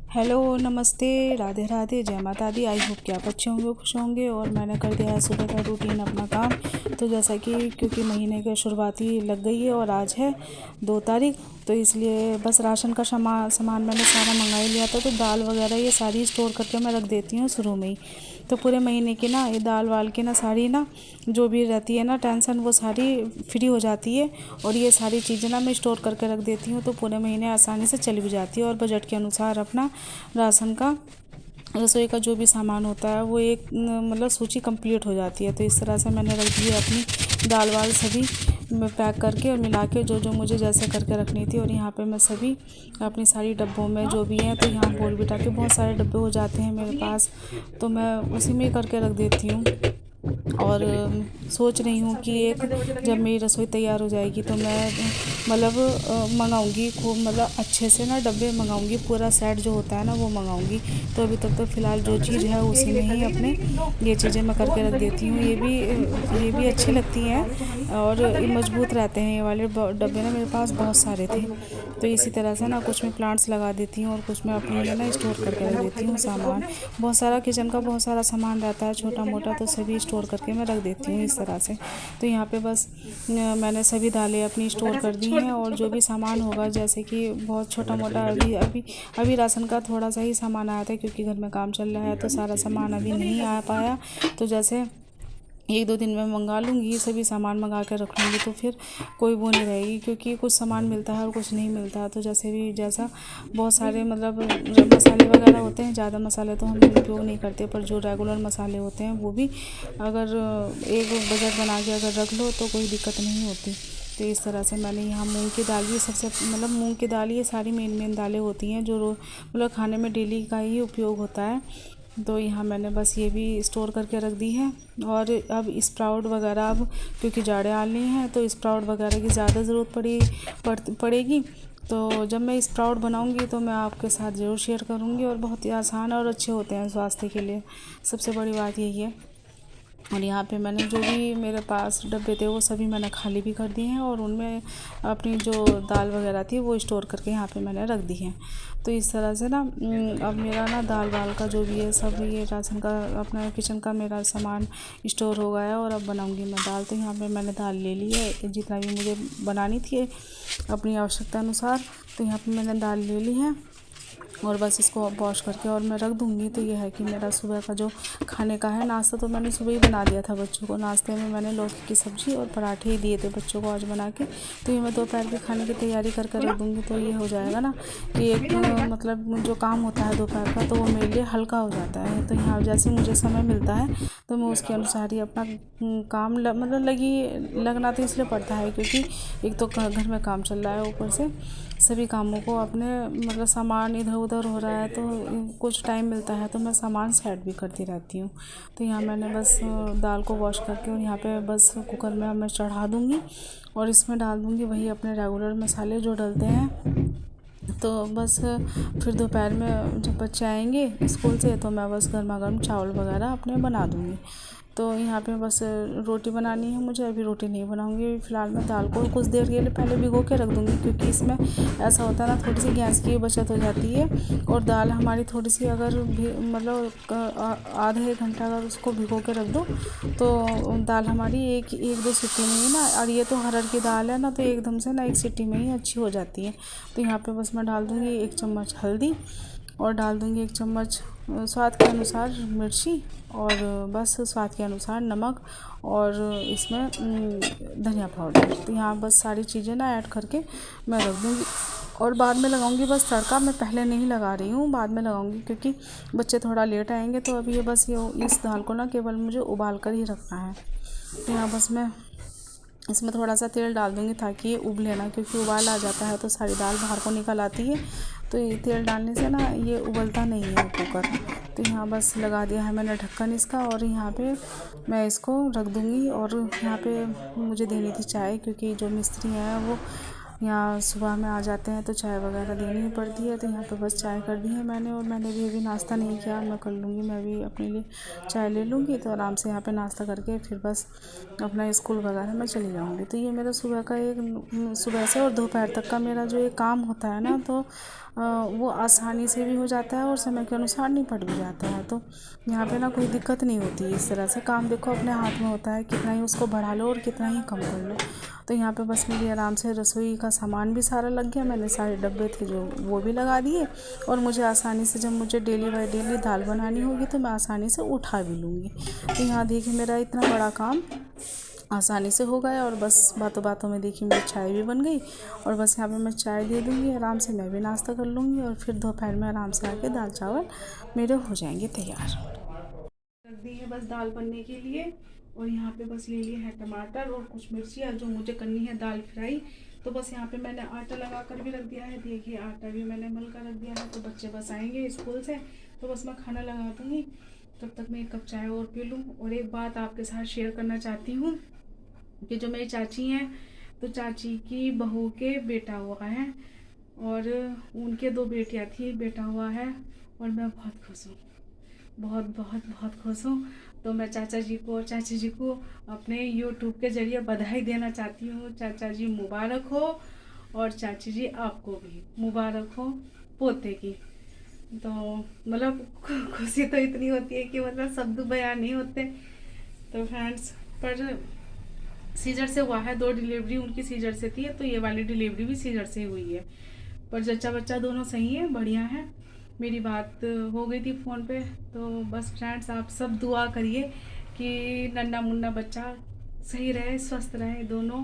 Hello, नमस्ते, राधे राधे, जय माता दी। आई होप कि आप अच्छे होंगे, खुश होंगे। और मैंने कर दिया है सुबह का रूटीन अपना काम। तो जैसा कि क्योंकि महीने की शुरुआती लग गई है और आज है 2 तारीख, तो इसलिए बस राशन का सामान मैंने सारा मंगा ही लिया था। तो दाल वगैरह ये सारी स्टोर करके मैं रख देती हूँ शुरू में ही। तो पूरे महीने की ना ये दाल वाल की ना सारी ना जो भी रहती है ना टेंशन, वो सारी फ्री हो जाती है। और ये सारी चीज़ें ना मैं स्टोर करके रख देती हूँ, तो पूरे महीने आसानी से चली भी जाती है। और बजट के अनुसार अपना राशन का, रसोई का जो भी सामान होता है वो एक मतलब सूची कंप्लीट हो जाती है। तो इस तरह से मैंने रख दी है अपनी दाल वाल सभी मैं पैक करके और मिला के जो जो मुझे जैसे करके रखनी थी। और यहाँ पे मैं सभी अपनी सारी डब्बों में जो भी हैं, तो यहाँ बोल बिठा के बहुत सारे डब्बे हो जाते हैं मेरे पास, तो मैं उसी में करके रख देती हूँ। और सोच रही हूँ कि एक जब मेरी रसोई तैयार हो जाएगी तो मैं मतलब मंगाऊँगी खूब, मतलब अच्छे से ना डब्बे मंगाऊँगी, पूरा सेट जो होता है ना वो मंगाऊँगी। तो अभी तक तो फ़िलहाल जो चीज़ है उसी में ही अपने ये चीज़ें मैं करके रख देती हूँ। ये भी अच्छी लगती हैं और ये मजबूत रहते हैं। ये वाले डब्बे ना मेरे पास बहुत सारे थे। तो इसी तरह से ना कुछ मैं प्लांट्स लगा देती हूँ और कुछ मैं अपने लिए ना स्टोर करके रख देती हूँ सामान। बहुत सारा किचन का बहुत सारा सामान रहता है छोटा मोटा, तो सभी स्टोर करके मैं रख देती हूँ इस तरह से। तो यहाँ पे बस मैंने सभी दालें अपनी स्टोर कर दी हैं। और जो भी सामान होगा, जैसे कि बहुत छोटा मोटा अभी अभी अभी राशन का थोड़ा सा ही सामान आया था, क्योंकि घर में काम चल रहा है तो सारा सामान अभी नहीं आ पाया। तो जैसे 1-2 दिन में मंगा लूँगी, सभी सामान मंगा कर रख लूँगी, तो फिर कोई वो नहीं रहेगी। क्योंकि कुछ सामान मिलता है और कुछ नहीं मिलता है। तो जैसे भी जैसा बहुत सारे मतलब जब मसाले वगैरह होते हैं, ज़्यादा मसाले तो हम उपयोग नहीं करते, पर जो रेगुलर मसाले होते हैं वो भी अगर एक बजट बना के अगर रख लो तो कोई दिक्कत नहीं होती। तो इस तरह से मैंने यहाँ मूंग की दाल भी सबसे मतलब मूंग की दाल, ये सारी मेन दालें होती हैं जो मतलब खाने में डेली का ही उपयोग होता है। तो यहाँ मैंने बस ये भी स्टोर करके रख दी है। और अब स्प्राउट वगैरह, अब क्योंकि जाड़े आने हैं तो स्प्राउट वगैरह की ज़्यादा ज़रूरत पड़ेगी। तो जब मैं स्प्राउट बनाऊंगी तो मैं आपके साथ ज़रूर शेयर करूंगी। और बहुत ही आसान और अच्छे होते हैं स्वास्थ्य के लिए, सबसे बड़ी बात यही है। और यहाँ पे मैंने जो भी मेरे पास डब्बे थे वो सभी मैंने खाली भी कर दिए हैं, और उनमें अपनी जो दाल वगैरह थी वो स्टोर करके यहाँ पे मैंने रख दी है। तो इस तरह से ना अब मेरा ना दाल वाल का जो भी है सब ये राशन का अपना किचन का मेरा सामान स्टोर हो गया है। और अब बनाऊँगी मैं दाल। तो यहाँ पे मैंने दाल ले ली है जितना भी मुझे बनानी थी अपनी आवश्यकता अनुसार। तो यहाँ पर मैंने दाल ले ली है और बस इसको वॉश करके और मैं रख दूँगी। तो ये है कि मेरा सुबह का जो खाने का है नाश्ता, तो मैंने सुबह ही बना दिया था बच्चों को। नाश्ते में मैंने लौकी की सब्ज़ी और पराठे ही दिए थे बच्चों को आज बना के। तो ये मैं दोपहर के खाने की तैयारी कर कर रख दूँगी। तो ये हो जाएगा ना कि एक मतलब जो काम होता है दोपहर का, तो वो मेरे लिए हल्का हो जाता है। तो यहाँ जैसे मुझे समय मिलता है तो मैं उसके अनुसार ही अपना काम मतलब लगना तो इसलिए पड़ता है क्योंकि एक तो घर में काम चल रहा है, ऊपर से सभी कामों को अपने मतलब सामान इधर उधर हो रहा है, तो कुछ टाइम मिलता है तो मैं सामान सेट भी करती रहती हूँ। तो यहाँ मैंने बस दाल को वॉश करके और यहाँ पे बस कुकर में मैं चढ़ा दूँगी और इसमें डाल दूँगी वही अपने रेगुलर मसाले जो डलते हैं। तो बस फिर दोपहर में जब बच्चे आएंगे स्कूल से तो मैं बस गर्मा गर्म चावल वगैरह अपने बना दूँगी। तो यहाँ पे बस रोटी बनानी है मुझे, अभी रोटी नहीं बनाऊँगी। फ़िलहाल मैं दाल को कुछ देर के लिए पहले भिगो के रख दूँगी, क्योंकि इसमें ऐसा होता है ना थोड़ी सी गैस की बचत हो जाती है। और दाल हमारी थोड़ी सी अगर भी मतलब आधे 1 घंटा अगर उसको भिगो के रख दो तो दाल हमारी एक एक दो सीटी में ही ना, और ये तो अरहर की दाल है ना, तो एकदम से ना 1 सीटी में ही अच्छी हो जाती है। तो यहाँ पे बस मैं डाल दूँगी 1 चम्मच हल्दी और डाल दूँगी 1 चम्मच स्वाद के अनुसार मिर्ची, और बस स्वाद के अनुसार नमक, और इसमें धनिया पाउडर। तो यहाँ बस सारी चीज़ें ना ऐड करके मैं रख दूँगी और बाद में लगाऊंगी बस तड़का। मैं पहले नहीं लगा रही हूँ, बाद में लगाऊंगी क्योंकि बच्चे थोड़ा लेट आएंगे। तो अभी ये बस ये इस दाल को ना केवल मुझे उबाल कर ही रखना है। तो यहाँ बस मैं इसमें थोड़ा सा तेल डाल दूँगी ताकि ये उबले ना, क्योंकि उबाल आ जाता है तो सारी दाल बाहर को निकल आती है। तो ये तेल डालने से ना ये उबलता नहीं है कुकर। तो यहाँ बस लगा दिया है मैंने ढक्कन इसका, और यहाँ पे मैं इसको रख दूँगी। और यहाँ पे मुझे देनी थी चाय, क्योंकि जो मिस्त्री हैं वो यहाँ सुबह में आ जाते हैं तो चाय वगैरह देनी ही पड़ती है। तो यहाँ पे बस चाय कर दी है मैंने, और मैंने भी अभी नाश्ता नहीं किया। मैं कर लूँगी, मैं भी अपने लिए चाय ले लूँगी, तो आराम से यहाँ पे नाश्ता करके फिर बस अपना स्कूल वगैरह में चली जाऊँगी। तो ये मेरा सुबह का एक सुबह से और दोपहर तक का मेरा जो एक काम होता है ना, तो वो आसानी से भी हो जाता है और समय के अनुसार निपट भी जाता है। तो यहाँ पे ना कोई दिक्कत नहीं होती। इस तरह से काम देखो अपने हाथ में होता है, कितना ही उसको बढ़ा लो और कितना ही कम कर लो। तो यहाँ पे बस मेरी आराम से रसोई का सामान भी सारा लग गया। मैंने सारे डब्बे थे जो वो भी लगा दिए, और मुझे आसानी से जब मुझे डेली बाय डेली दाल बनानी होगी तो मैं आसानी से उठा भी लूँगी। तो यहाँ देखिए मेरा इतना बड़ा काम आसानी से हो गया, और बस बातों बातों में देखिए मेरी चाय भी बन गई। और बस यहाँ पे मैं चाय दे दूँगी, आराम से मैं भी नाश्ता कर लूँगी, और फिर दोपहर में आराम से आके दाल चावल मेरे हो जाएंगे तैयार। रख दी है बस दाल बनने के लिए। और यहाँ पे बस ले लिए हैं टमाटर और कुछ मिर्चियाँ, जो मुझे करनी है दाल फ्राई। तो बस यहाँ पे मैंने आटा लगा कर भी रख दिया है। देखिए आटा भी मैंने मल कर रख दिया है। तो बच्चे बस आएंगे स्कूल से तो बस मैं खाना लगा दूँगी। तब तक मैं एक कप चाय और पी लूँ। और एक बात आपके साथ शेयर करना चाहती हूँ कि जो मेरी चाची हैं, तो चाची की बहू के बेटा हुआ है, और उनके 2 बेटियाँ थी, बेटा हुआ है, और मैं बहुत खुश हूँ, बहुत बहुत बहुत खुश हूँ। तो मैं चाचा जी को और चाची जी को अपने यूट्यूब के ज़रिए बधाई देना चाहती हूँ। चाचा जी मुबारक हो, और चाची जी आपको भी मुबारक हो पोते की। तो मतलब खुशी तो इतनी होती है कि मतलब शब्द बयान नहीं होते। तो फ्रेंड्स, पर सीजर से हुआ है, 2 डिलीवरी उनकी सीजर से थी, तो ये वाली डिलीवरी भी सीजर से हुई है। पर जच्चा बच्चा दोनों सही है, बढ़िया है। मेरी बात हो गई थी फ़ोन पे। तो बस फ्रेंड्स, आप सब दुआ करिए कि नन्ना मुन्ना बच्चा सही रहे, स्वस्थ रहे, दोनों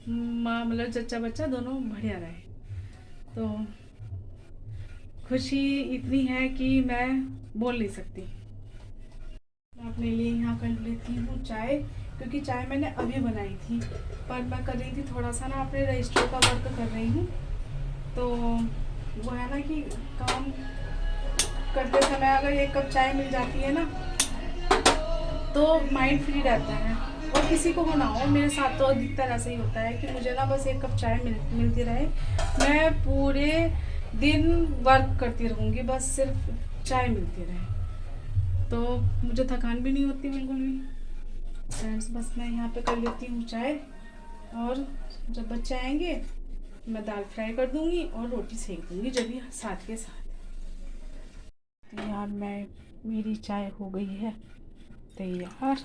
माँ मतलब जच्चा बच्चा दोनों बढ़िया रहे। तो खुशी इतनी है कि मैं बोल नहीं सकती। मैं अपने लिए यहाँ कर लेती हूँ चाय, क्योंकि चाय मैंने अभी बनाई थी, पर मैं कर रही थी थोड़ा सा ना अपने रजिस्टर का वर्क कर रही हूँ। तो वो है ना कि काम करते समय अगर 1 कप चाय मिल जाती है ना, तो माइंड फ्री रहता है। और किसी को ना हो, मेरे साथ तो अधिकतर ऐसा ही होता है कि मुझे ना बस 1 कप चाय मिलती रहे, मैं पूरे दिन वर्क करती रहूँगी, बस सिर्फ चाय मिलती रहे, तो मुझे थकान भी नहीं होती बिल्कुल भी। फ्रेंड्स, बस मैं यहाँ पे कर लेती हूँ चाय, और जब बच्चे आएंगे मैं दाल फ्राई कर दूँगी और रोटी सेक दूँगी जब भी साथ के साथ। तो यार मेरी चाय हो गई है तैयार।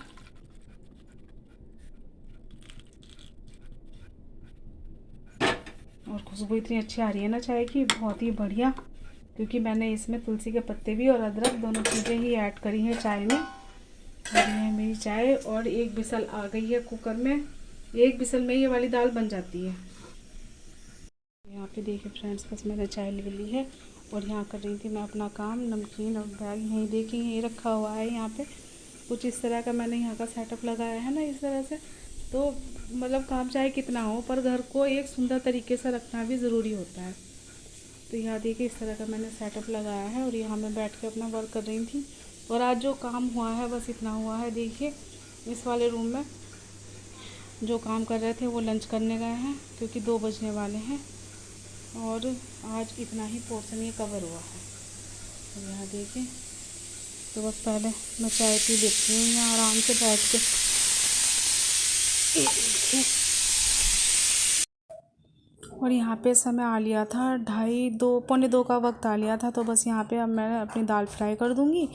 और खुशबू इतनी अच्छी आ रही है ना चाय की, बहुत ही बढ़िया, क्योंकि मैंने इसमें तुलसी के पत्ते भी और अदरक दोनों चीज़ें ही ऐड करी हैं चाय में। और ये है मेरी चाय, और 1 विसल आ गई है कुकर में। 1 विसल में ये वाली दाल बन जाती है। यहाँ पे देखिए फ्रेंड्स, बस मैंने चाय ले ली है, और यहाँ कर रही थी मैं अपना काम। नमकीन और बैग यहीं देखिए यहीं रखा हुआ है। यहाँ पे कुछ इस तरह का मैंने यहाँ का सेटअप लगाया है ना, इस तरह से। तो मतलब काम चाहे कितना हो, पर घर को एक सुंदर तरीके से रखना भी ज़रूरी होता है। तो यहाँ देखिए इस तरह का मैंने सेटअप लगाया है, और यहाँ मैं बैठ के अपना वर्क कर रही थी। और आज जो काम हुआ है बस इतना हुआ है। देखिए इस वाले रूम में जो काम कर रहे थे वो लंच करने गए हैं, क्योंकि 2 बजने वाले हैं, और आज इतना ही पोर्शन ये कवर हुआ है। तो यहाँ देखिए, तो बस पहले मैं चाय पी लेती हूँ यहाँ आराम से बैठ के। और यहाँ पे समय आ लिया था 2:30 पौने 2 का वक्त आ लिया था। तो बस यहाँ पे अब मैं अपनी दाल फ्राई कर दूँगी,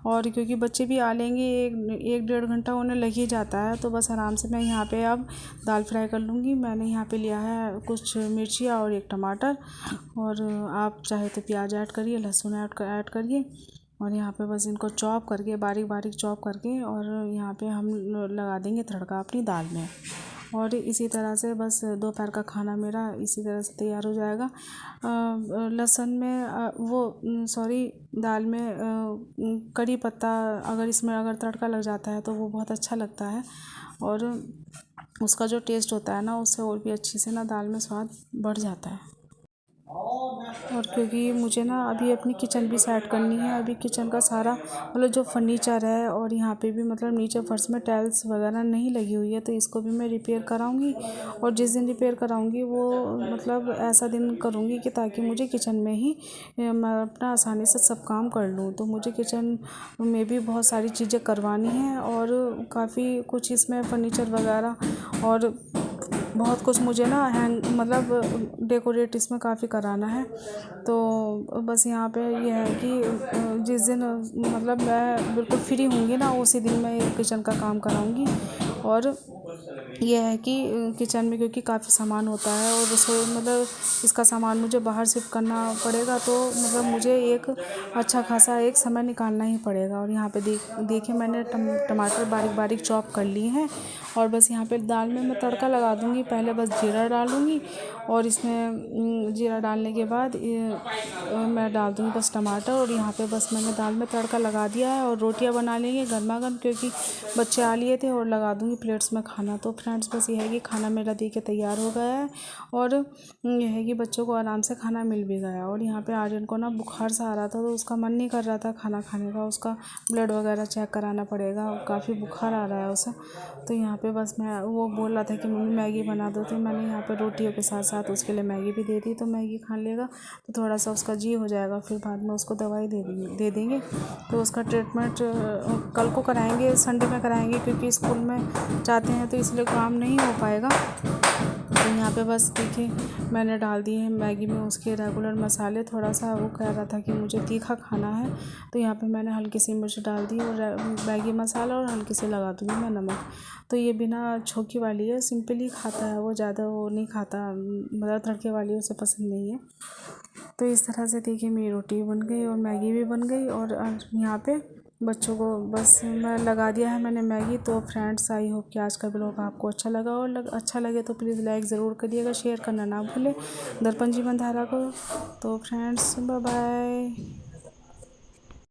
और क्योंकि बच्चे भी आ लेंगे, 1-1.5 घंटा उन्हें लग ही जाता है, तो बस आराम से मैं यहाँ पे अब दाल फ्राई कर लूँगी। मैंने यहाँ पे लिया है कुछ मिर्चियाँ और 1 टमाटर, और आप चाहे तो प्याज ऐड करिए, लहसुन ऐड करिए, और यहाँ पे बस इनको चॉप करके बारीक बारीक चॉप करके, और यहाँ पे हम लगा देंगे तड़का अपनी दाल में। और इसी तरह से बस दोपहर का खाना मेरा इसी तरह से तैयार हो जाएगा। लहसुन में दाल में करी पत्ता अगर इसमें अगर तड़का लग जाता है तो वो बहुत अच्छा लगता है, और उसका जो टेस्ट होता है ना, उससे और भी अच्छी से ना दाल में स्वाद बढ़ जाता है। और क्योंकि मुझे ना अभी अपनी किचन भी सेट करनी है। अभी किचन का सारा मतलब जो फर्नीचर है और यहाँ पे भी मतलब नीचे फर्श में टाइल्स वगैरह नहीं लगी हुई है, तो इसको भी मैं रिपेयर कराऊंगी। और जिस दिन रिपेयर कराऊंगी वो मतलब ऐसा दिन करूंगी कि ताकि मुझे किचन में ही मैं अपना आसानी से सब काम कर लूँ। तो मुझे किचन में भी बहुत सारी चीज़ें करवानी है और काफ़ी कुछ इसमें फर्नीचर वगैरह और बहुत कुछ मुझे ना हैंग मतलब डेकोरेट इसमें काफ़ी कराना है। तो बस यहाँ पे ये है कि जिस दिन मतलब मैं बिल्कुल फ्री होंगी ना उसी दिन मैं किचन का काम कराऊंगी। और यह है कि किचन में क्योंकि काफ़ी सामान होता है और रसोई मतलब इसका सामान मुझे बाहर शिफ्ट करना पड़ेगा, तो मतलब मुझे एक अच्छा खासा एक समय निकालना ही पड़ेगा। और यहाँ पे देखिए मैंने टमाटर बारीक बारीक चॉप कर लिए हैं और बस यहाँ पे दाल में मैं तड़का लगा दूँगी। पहले बस जीरा डालूँगी और इसमें जीरा डालने के बाद मैं डाल दूँगी बस टमाटर। और यहाँ पे बस मैंने दाल में तड़का लगा दिया है और रोटियाँ बना लेंगे गर्मा गर्म, क्योंकि बच्चे आ लिए थे, और लगा दूँगी प्लेट्स में खाना। तो फ्रेंड्स बस ये है कि खाना मेरा दे के तैयार हो गया है और यह है कि बच्चों को आराम से खाना मिल भी गया। और यहाँ पे आर्यन को ना बुखार सा आ रहा था, तो उसका मन नहीं कर रहा था खाना खाने का। उसका ब्लड वगैरह चेक कराना पड़ेगा, काफ़ी बुखार आ रहा है उसे। तो यहाँ पे बस मैं वो बोल रहा था कि मम्मी मैगी बना दो, तो मैंने यहाँ पे रोटियों के साथ साथ उसके लिए मैगी भी दे दी। तो मैगी खा लेगा तो थोड़ा सा उसका जी हो जाएगा, फिर बाद में उसको दवाई दे देंगे। तो उसका ट्रीटमेंट कल को कराएंगे, संडे में कराएंगे, क्योंकि स्कूल में जाते हैं तो इसलिए काम नहीं हो पाएगा। तो यहाँ पे बस देखिए मैंने डाल दिए हैं मैगी में उसके रेगुलर मसाले। थोड़ा सा वो कह रहा था कि मुझे तीखा खाना है, तो यहाँ पे मैंने हल्की सी मिर्च डाल दी और मैगी मसाला और हल्की सी लगा दूँगी मैं नमक। तो ये बिना छोंकी वाली है, सिंपल ही खाता है वो, ज़्यादा वो नहीं खाता, मतलब तड़के वाली उसे पसंद नहीं है। तो इस तरह से देखिए मेरी रोटी बन गई और मैगी भी बन गई। और यहाँ पे बच्चों को बस मैं लगा दिया है मैंने मैगी। तो फ्रेंड्स आई होप कि आज का ब्लॉग आपको अच्छा लगा, और अच्छा लगे तो प्लीज़ लाइक ज़रूर करिएगा, शेयर करना ना भूलें दर्पण जीवन धारा को। तो फ्रेंड्स बाय बाय।